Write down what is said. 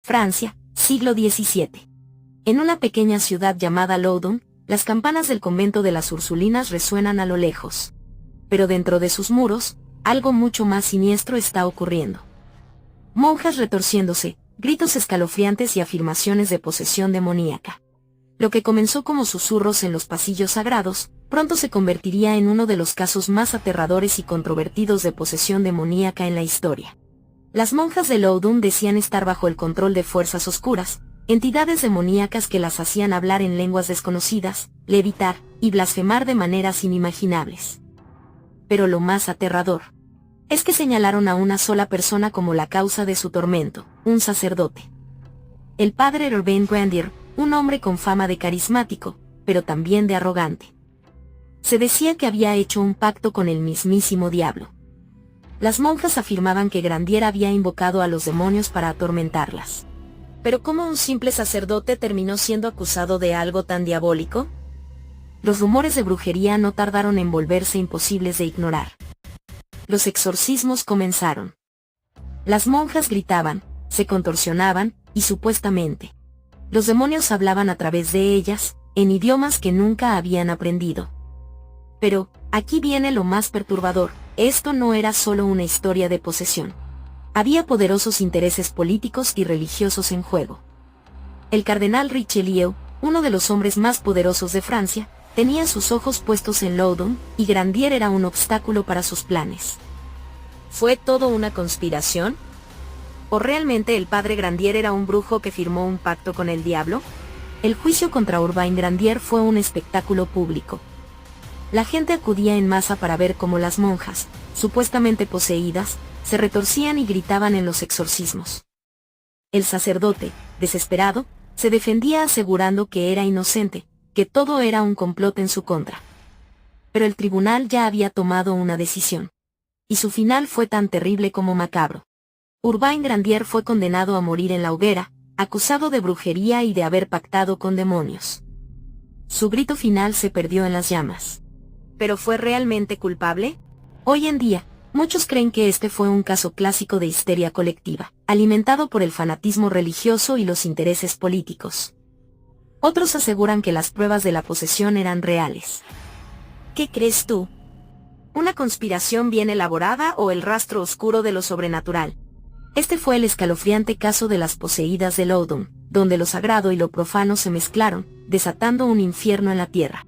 Francia, siglo XVII. En una pequeña ciudad llamada Loudun, las campanas del convento de las Ursulinas resuenan a lo lejos. Pero dentro de sus muros, algo mucho más siniestro está ocurriendo. Monjas retorciéndose, gritos escalofriantes y afirmaciones de posesión demoníaca. Lo que comenzó como susurros en los pasillos sagrados, pronto se convertiría en uno de los casos más aterradores y controvertidos de posesión demoníaca en la historia. Las monjas de Loudun decían estar bajo el control de fuerzas oscuras, entidades demoníacas que las hacían hablar en lenguas desconocidas, levitar y blasfemar de maneras inimaginables. Pero lo más aterrador es que señalaron a una sola persona como la causa de su tormento, un sacerdote. El padre Urbain Grandier, un hombre con fama de carismático, pero también de arrogante. Se decía que había hecho un pacto con el mismísimo diablo. Las monjas afirmaban que Grandier había invocado a los demonios para atormentarlas. ¿Pero cómo un simple sacerdote terminó siendo acusado de algo tan diabólico? Los rumores de brujería no tardaron en volverse imposibles de ignorar. Los exorcismos comenzaron. Las monjas gritaban, se contorsionaban, y supuestamente los demonios hablaban a través de ellas, en idiomas que nunca habían aprendido. Pero, aquí viene lo más perturbador, esto no era solo una historia de posesión. Había poderosos intereses políticos y religiosos en juego. El cardenal Richelieu, uno de los hombres más poderosos de Francia, tenía sus ojos puestos en Loudun, y Grandier era un obstáculo para sus planes. ¿Fue todo una conspiración? ¿O realmente el padre Grandier era un brujo que firmó un pacto con el diablo? El juicio contra Urbain Grandier fue un espectáculo público. La gente acudía en masa para ver cómo las monjas, supuestamente poseídas, se retorcían y gritaban en los exorcismos. El sacerdote, desesperado, se defendía asegurando que era inocente, que todo era un complot en su contra. Pero el tribunal ya había tomado una decisión. Y su final fue tan terrible como macabro. Urbain Grandier fue condenado a morir en la hoguera, acusado de brujería y de haber pactado con demonios. Su grito final se perdió en las llamas. ¿Pero fue realmente culpable? Hoy en día, muchos creen que este fue un caso clásico de histeria colectiva, alimentado por el fanatismo religioso y los intereses políticos. Otros aseguran que las pruebas de la posesión eran reales. ¿Qué crees tú? ¿Una conspiración bien elaborada o el rastro oscuro de lo sobrenatural? Este fue el escalofriante caso de las poseídas de Loudun, donde lo sagrado y lo profano se mezclaron, desatando un infierno en la tierra.